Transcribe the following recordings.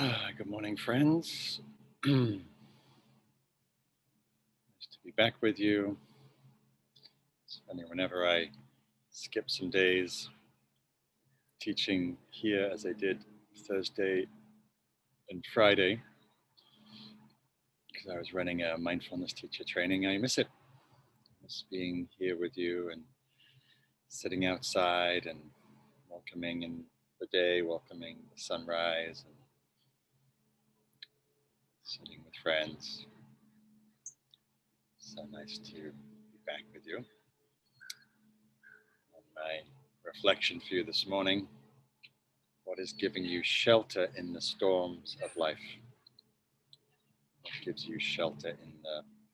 Good morning, friends. Nice to be back with you. It's funny, whenever I skip some days teaching here, as I did Thursday and Friday, because I was running a mindfulness teacher training, I miss it. I miss being here with you and sitting outside and welcoming in the day, welcoming the sunrise, and sitting with friends. So nice to be back with you. And my reflection for you this morning: what is giving you shelter in the storms of life? What gives you shelter in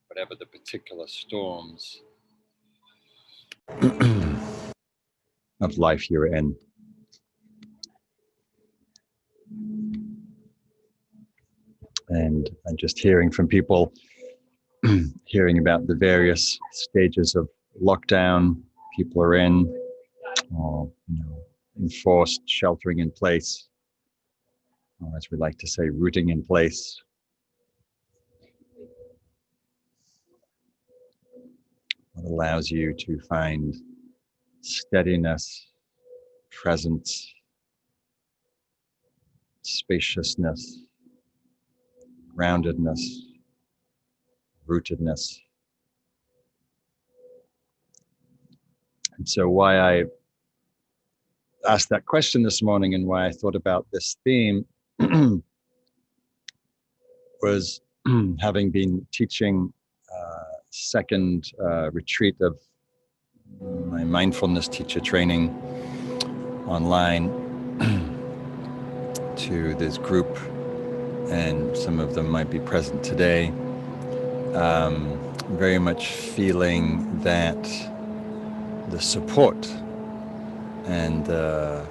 whatever the particular storms of life you're in? And just hearing from people, hearing about the various stages of lockdown people are in, or enforced sheltering in place, or as we like to say, rooting in place. What allows you to find steadiness, presence, spaciousness, groundedness, rootedness. And so why I asked that question this morning and why I thought about this theme was having been teaching second retreat of my mindfulness teacher training online to this group, and some of them might be present today. Very much feeling that the support and the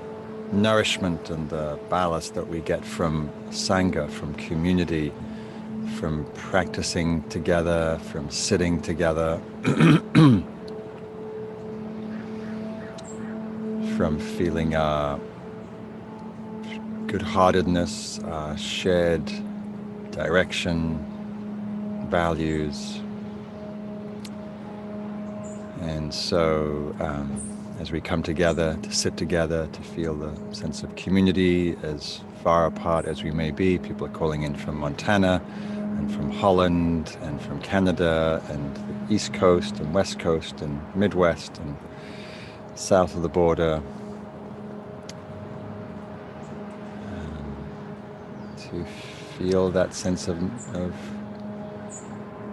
nourishment and the ballast that we get from Sangha, from community, from practicing together, from sitting together, from feeling our good-heartedness, our shared direction, values. And so as we come together, to sit together, to feel the sense of community, as far apart as we may be. People are calling in from Montana and from Holland and from Canada and the East Coast and West Coast and Midwest and south of the border. To feel that sense of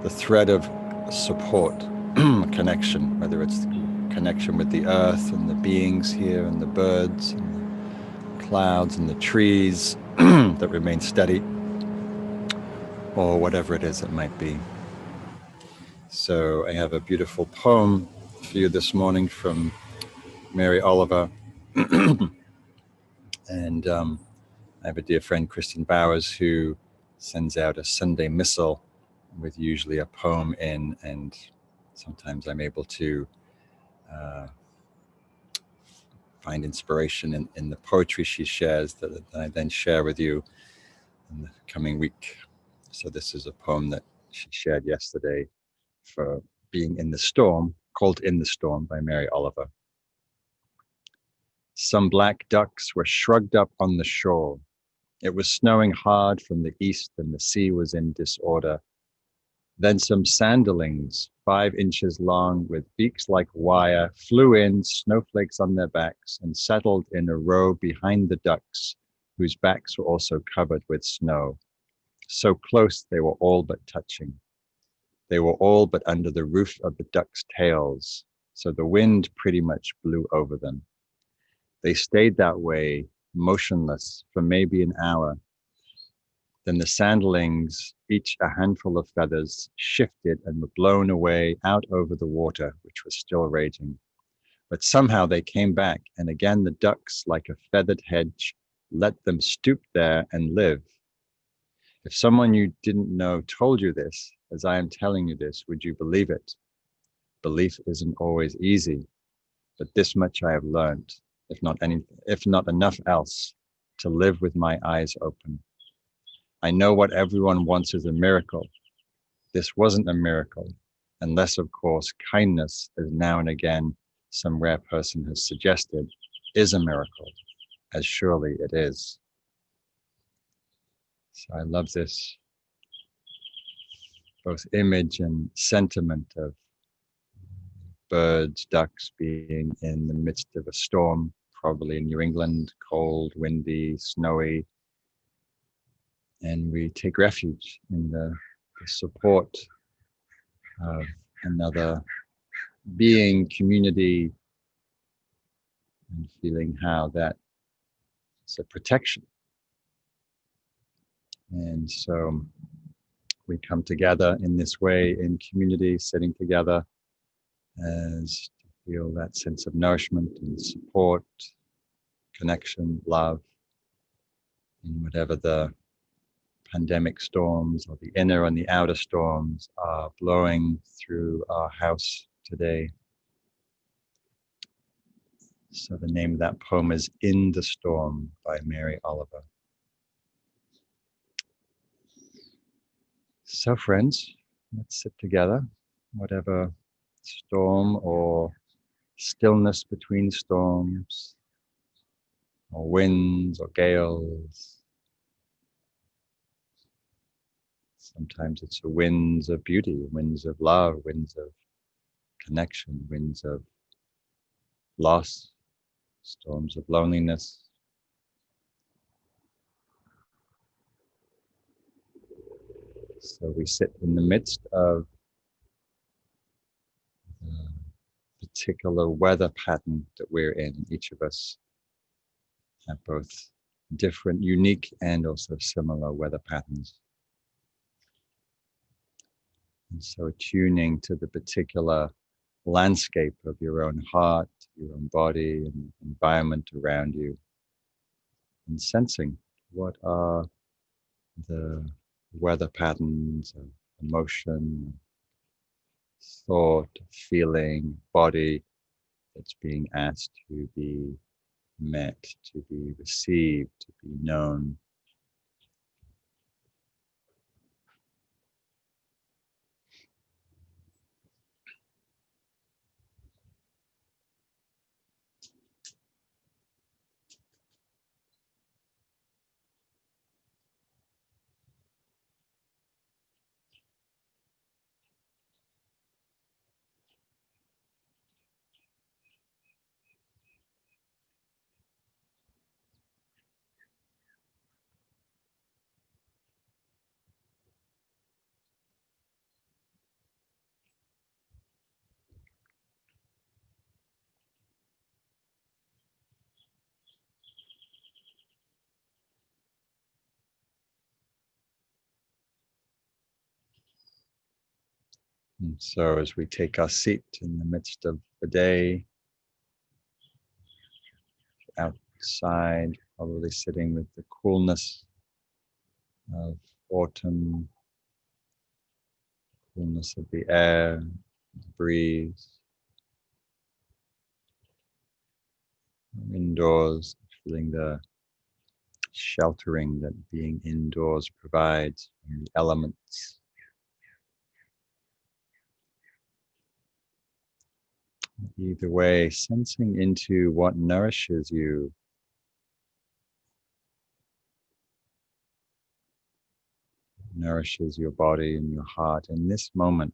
the thread of support, connection, whether it's connection with the earth and the beings here and the birds and the clouds and the trees that remain steady, or whatever it is it might be. So I have a beautiful poem for you this morning from Mary Oliver. And I have a dear friend, Kristen Bowers, who sends out a Sunday missal with usually a poem in, and sometimes I'm able to find inspiration in the poetry she shares that I then share with you in the coming week. So this is a poem that she shared yesterday for being in the storm, called In the Storm by Mary Oliver. Some black ducks were shrugged up on the shore. It was snowing hard from the east and the sea was in disorder. Then some sanderlings, 5 inches long with beaks like wire, flew in, snowflakes on their backs, and settled in a row behind the ducks, whose backs were also covered with snow. So close they were all but touching. They were all but under the roof of the ducks' tails, so the wind pretty much blew over them. They stayed that way, motionless, for maybe an hour. Then the sanderlings, each a handful of feathers, shifted and were blown away out over the water, which was still raging. But somehow they came back, and again the ducks, like a feathered hedge, let them stoop there and live. If someone you didn't know told you this, as I am telling you this, would you believe it? Belief isn't always easy, but this much I have learned, if not enough else, to live with my eyes open. I know what everyone wants is a miracle. This wasn't a miracle, unless, of course, kindness, as now and again some rare person has suggested, is a miracle, as surely it is. So I love this both image and sentiment of birds, ducks being in the midst of a storm, probably in New England, cold, windy, snowy. And we take refuge in the support of another being, community, and feeling how that is a protection. And so we come together in this way in community, sitting together as to feel that sense of nourishment and support, connection, love, in whatever the pandemic storms or the inner and the outer storms are blowing through our house today. So the name of that poem is In the Storm by Mary Oliver. So friends, let's sit together, whatever storm or stillness between storms, or winds or gales. Sometimes it's the winds of beauty, winds of love, winds of connection, winds of loss, storms of loneliness. So we sit in the midst of the particular weather pattern that we're in. Each of us have both different, unique, and also similar weather patterns. And so tuning to the particular landscape of your own heart, your own body, and environment around you, and sensing what are the weather patterns of emotion, thought, feeling, body that's being asked to be met, to be received, to be known. And so as we take our seat in the midst of the day, outside, probably sitting with the coolness of autumn, coolness of the air, the breeze, indoors, feeling the sheltering that being indoors provides from the elements. Either way, sensing into what nourishes you, nourishes your body and your heart in this moment.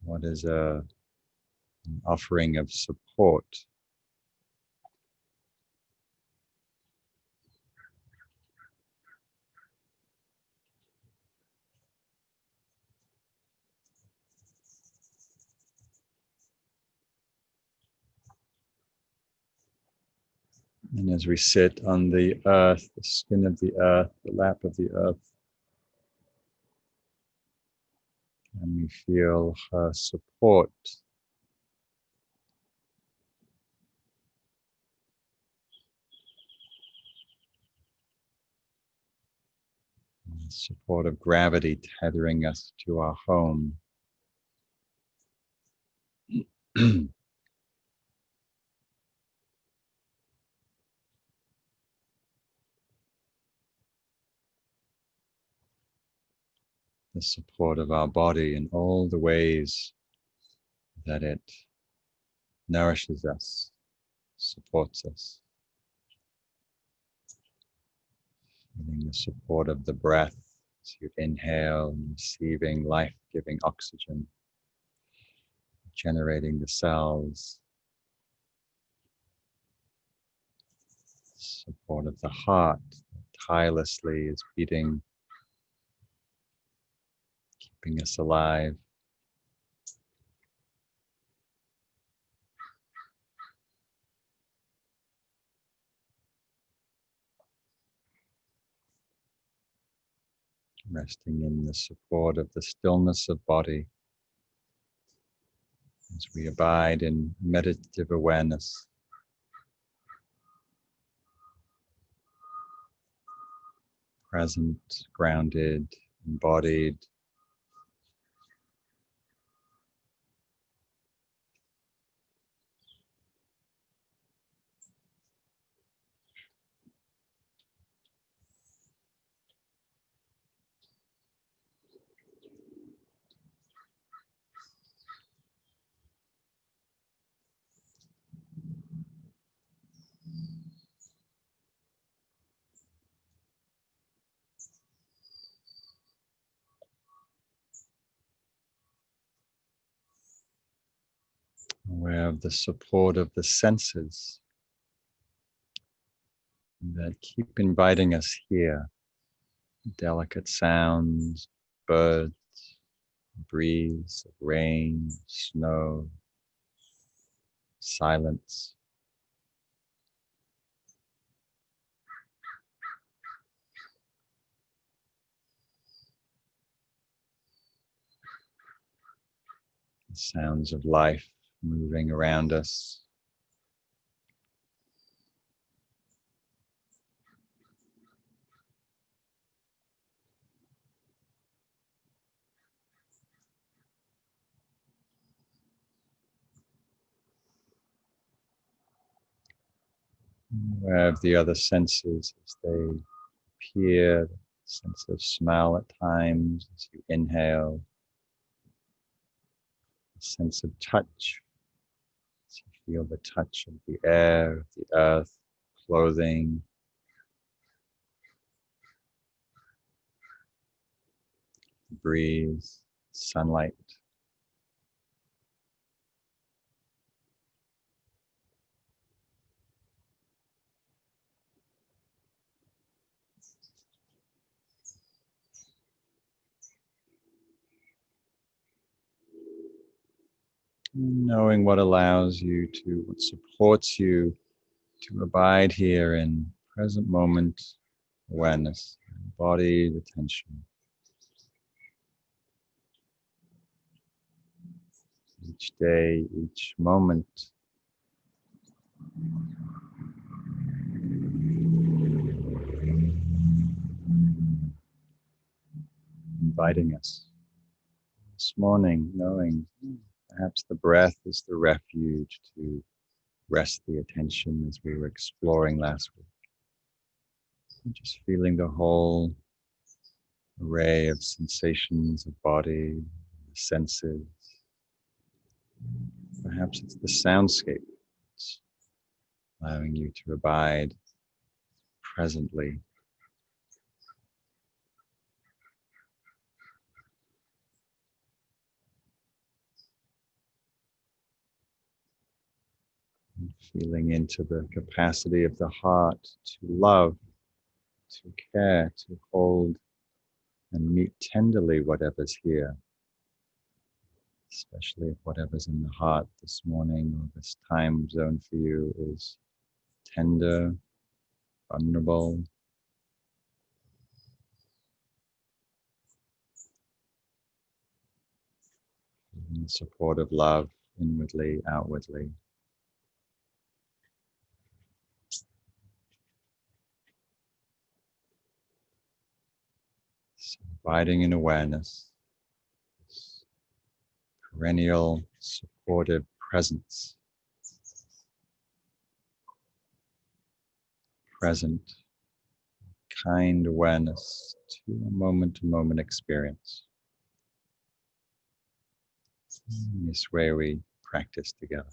What is an offering of support? And as we sit on the earth, the skin of the earth, the lap of the earth, and we feel her support, the support of gravity tethering us to our home. the support of our body in all the ways that it nourishes us, supports us. Feeling the support of the breath as you inhale and receiving life-giving oxygen, generating the cells. Support of the heart that tirelessly is beating, keeping us alive. Resting in the support of the stillness of body as we abide in meditative awareness. Present, grounded, embodied. Aware of the support of the senses that keep inviting us here. Delicate sounds, birds, breeze, rain, snow, silence. The sounds of life moving around us. Aware of the other senses as they appear, the sense of smell at times as you inhale, the sense of touch as you feel the touch of the air, the earth, clothing, the breeze, sunlight. Knowing what allows you to, what supports you to abide here in present moment awareness, body, the tension. Each day, each moment, inviting us. This morning, knowing perhaps the breath is the refuge to rest the attention as we were exploring last week. And just feeling the whole array of sensations of body, senses. Perhaps it's the soundscape. It's allowing you to abide presently. And feeling into the capacity of the heart to love, to care, to hold and meet tenderly whatever's here, especially if whatever's in the heart this morning or this time zone for you is tender, vulnerable. In the support of love inwardly, outwardly. So abiding in awareness, perennial supportive presence, present, kind awareness to moment experience. This way we practice together.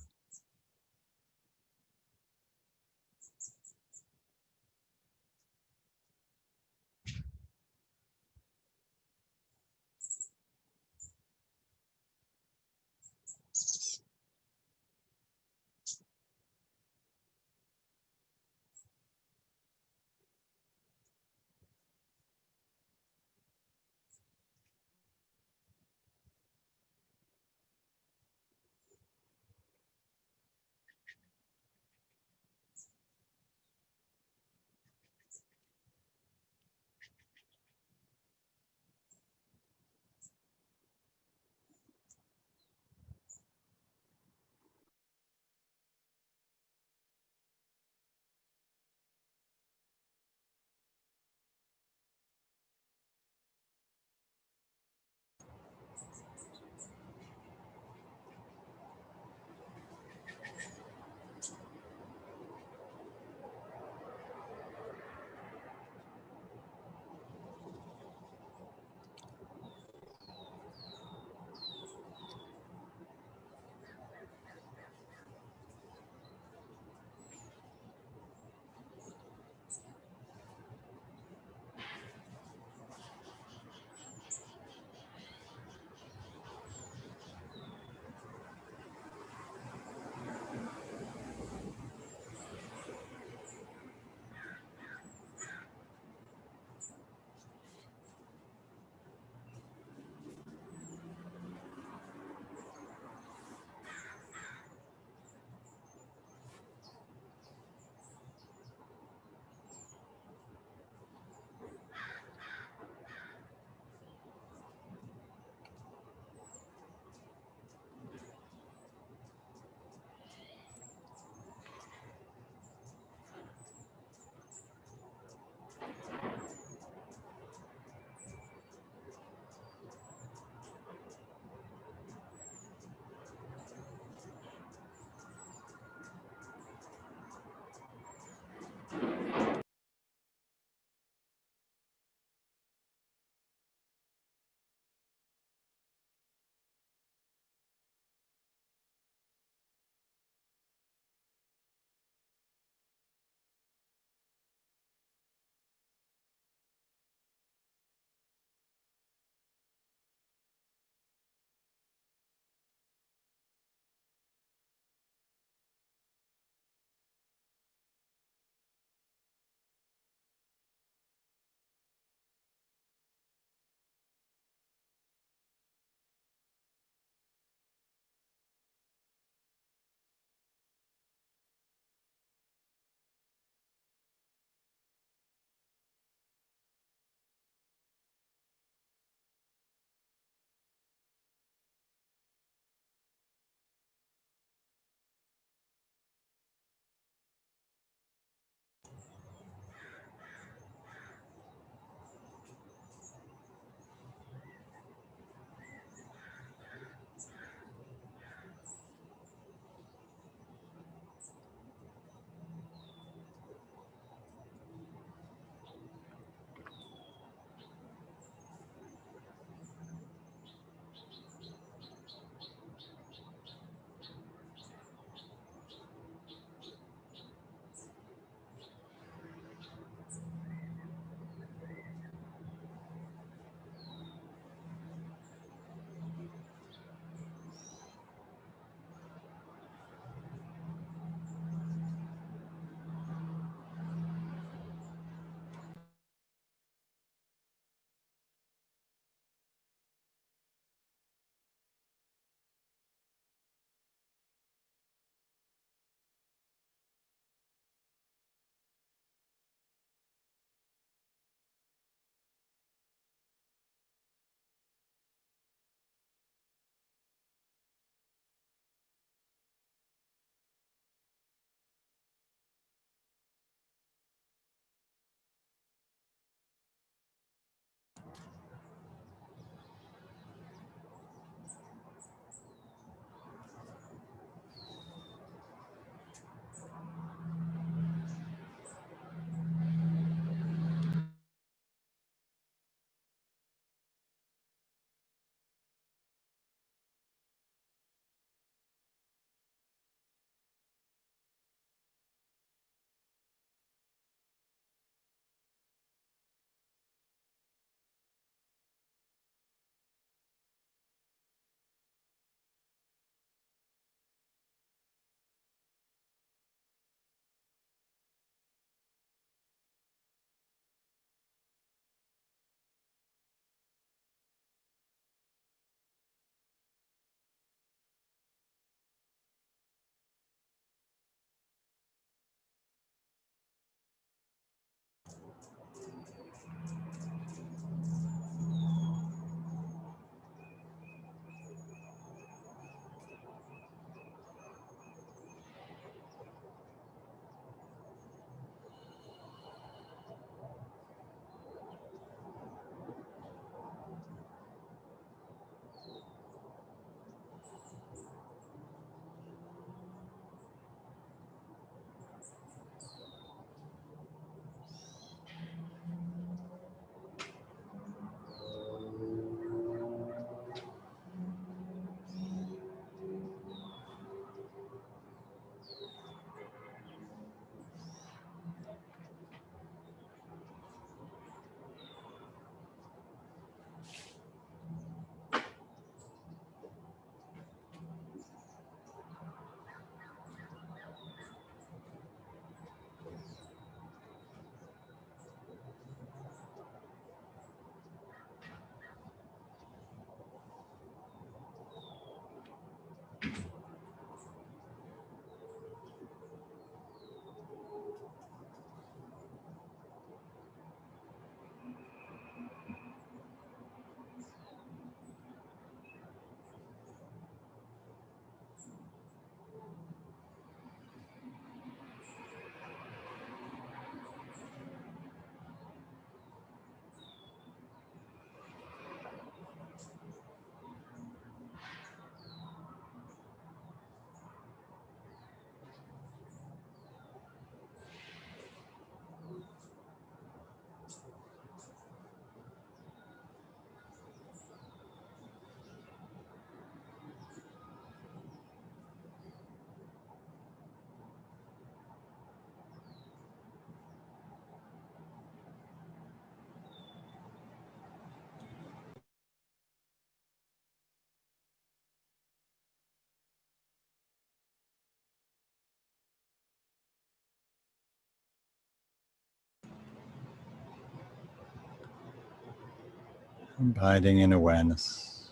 abiding in awareness.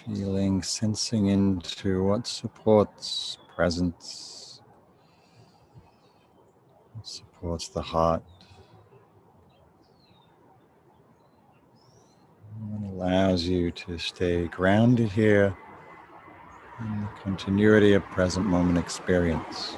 Feeling, sensing into what supports presence, what supports the heart, what allows you to stay grounded here in the continuity of present moment experience.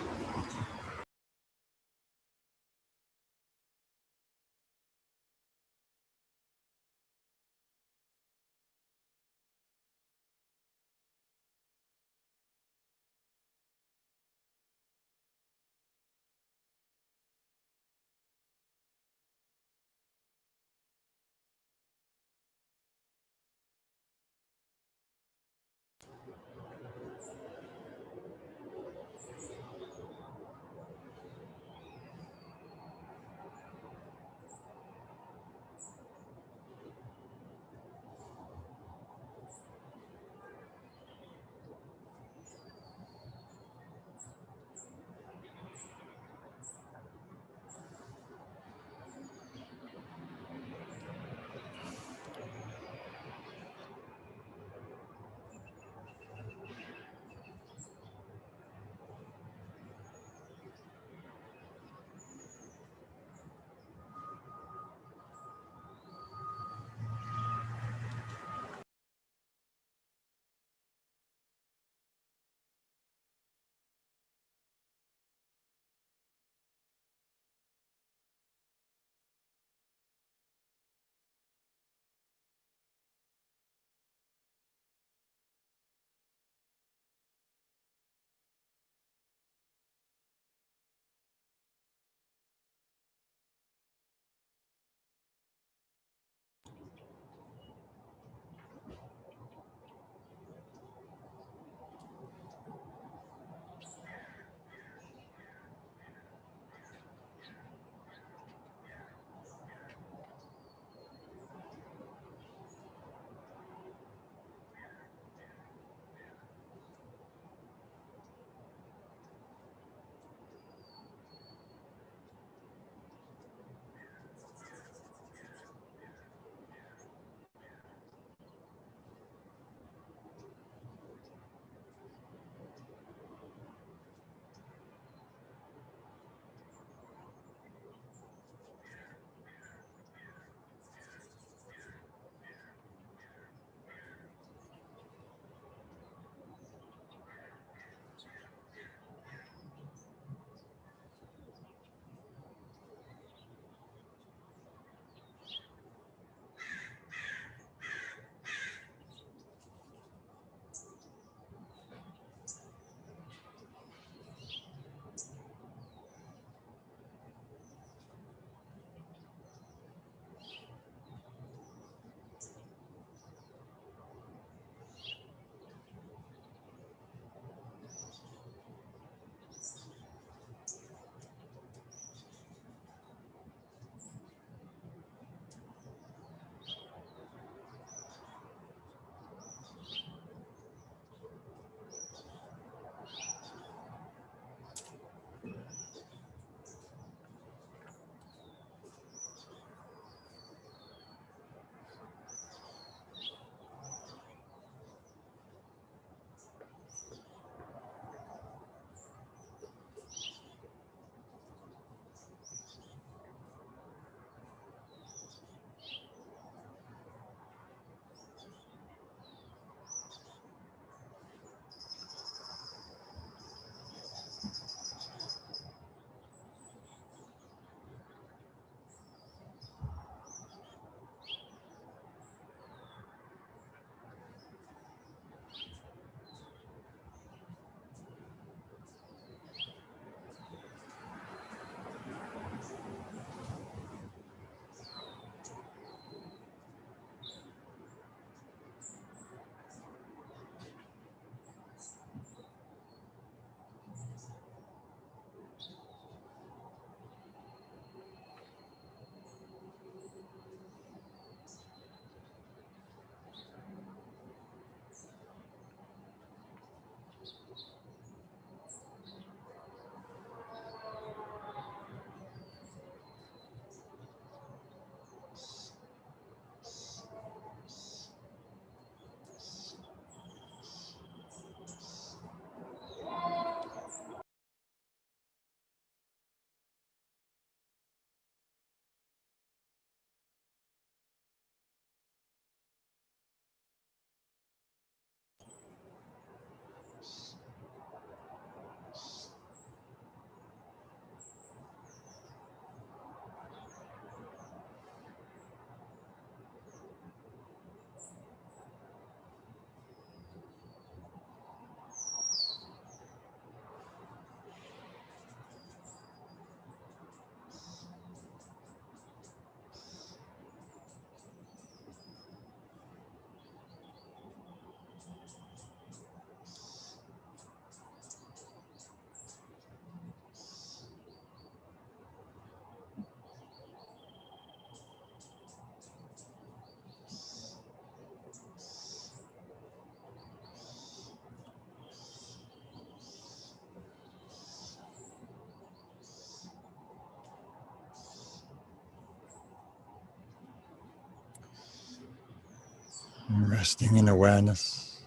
Resting in awareness,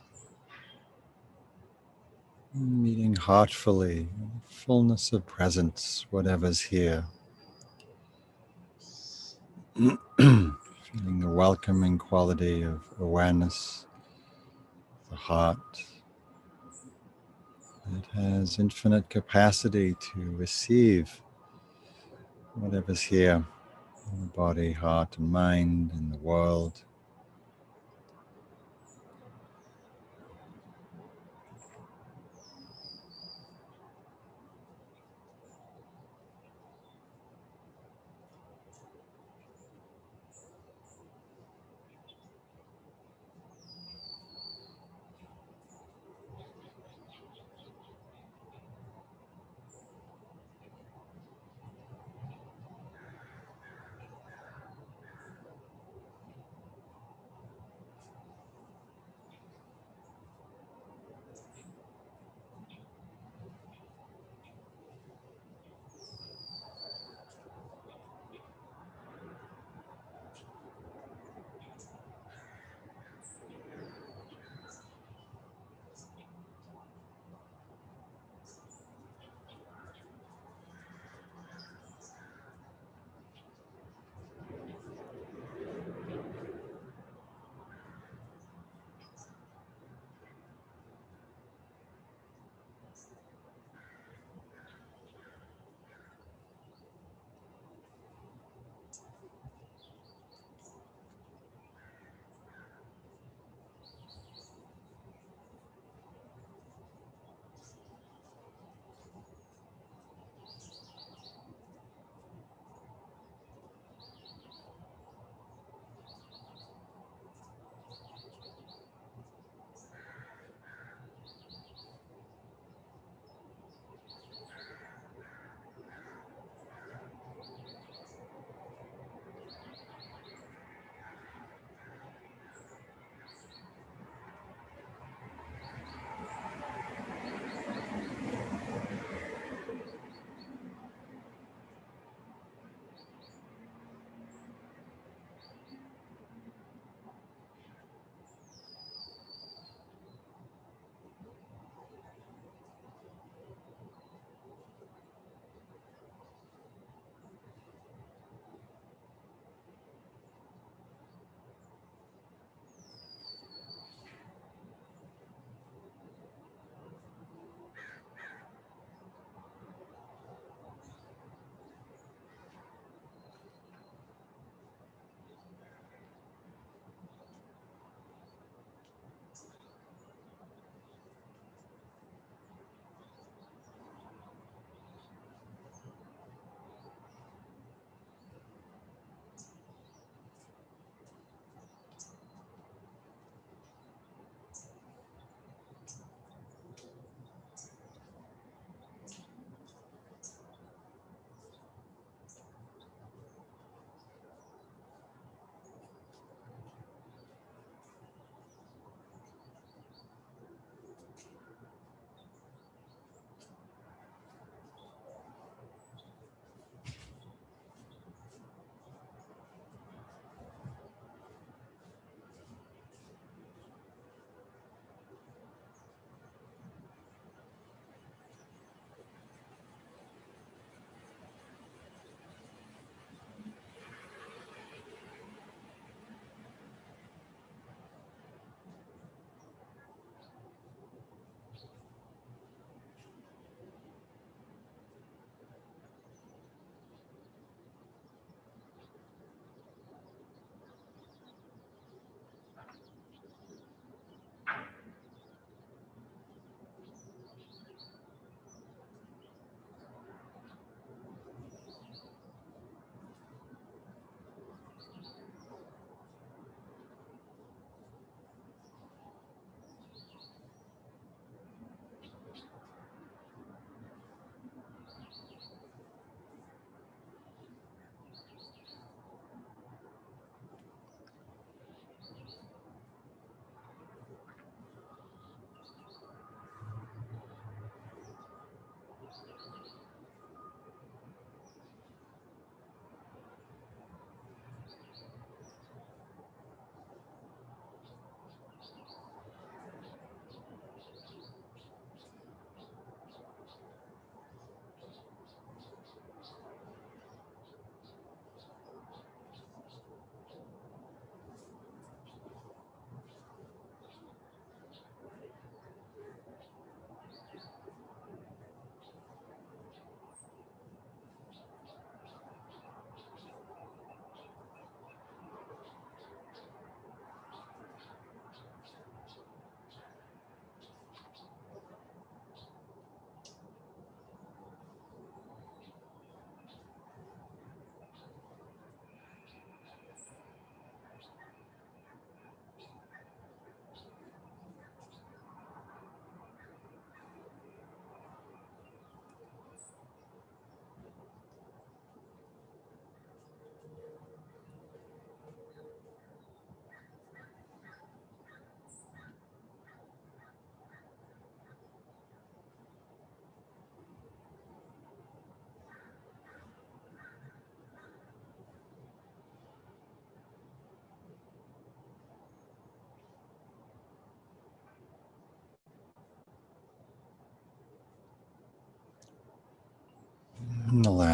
meeting heartfully, fullness of presence, whatever's here. Feeling the welcoming quality of awareness, the heart. It has infinite capacity to receive whatever's here in the body, heart, and mind, in the world.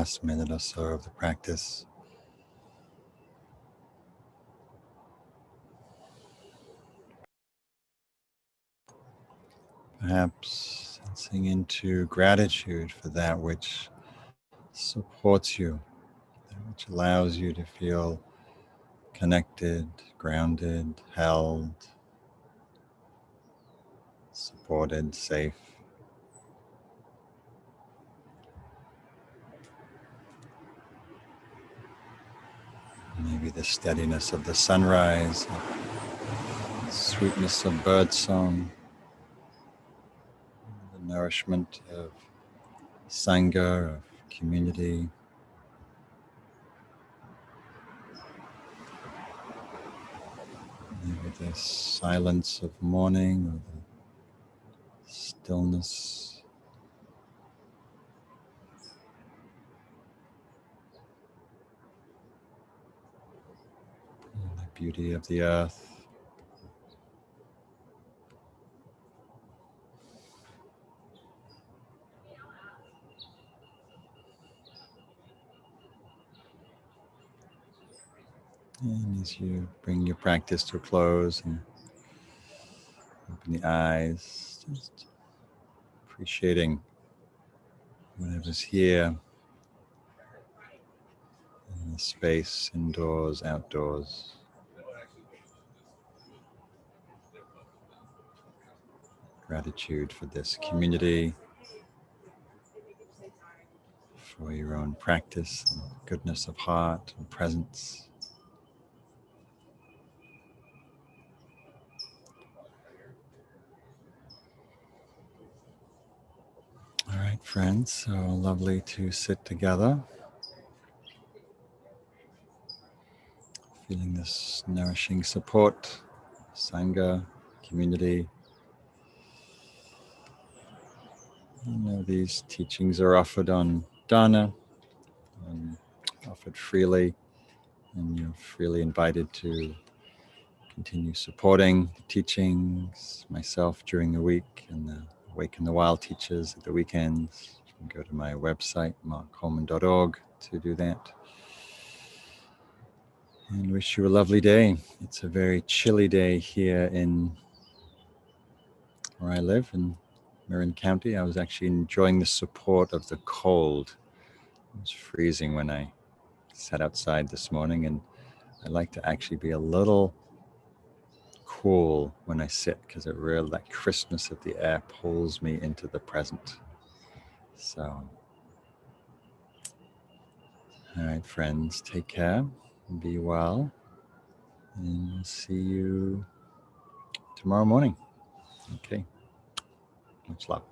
last minute or so of the practice. Perhaps sensing into gratitude for that which supports you, that which allows you to feel connected, grounded, held, supported, safe. Maybe the steadiness of the sunrise, the sweetness of birdsong, the nourishment of Sangha, of community. Maybe the silence of morning or the stillness. And the beauty of the earth. And as you bring your practice to a close and open the eyes, just appreciating whatever's here in the space, indoors, outdoors. Gratitude for this community, for your own practice and goodness of heart and presence. All right, friends, so lovely to sit together. Feeling this nourishing support, Sangha, community. You know, these teachings are offered on Dana, offered freely, and you're freely invited to continue supporting the teachings, myself during the week, and the Awaken the Wild teachers at the weekends. You can go to my website, markcoleman.org, to do that. And wish you a lovely day. It's a very chilly day here in where I live in Marin County. I was actually enjoying the support of the cold. It was freezing when I sat outside this morning, and I like to actually be a little cool when I sit because it really, that crispness of the air pulls me into the present. So, all right, friends, take care, be well, and we'll see you tomorrow morning. Okay, much love.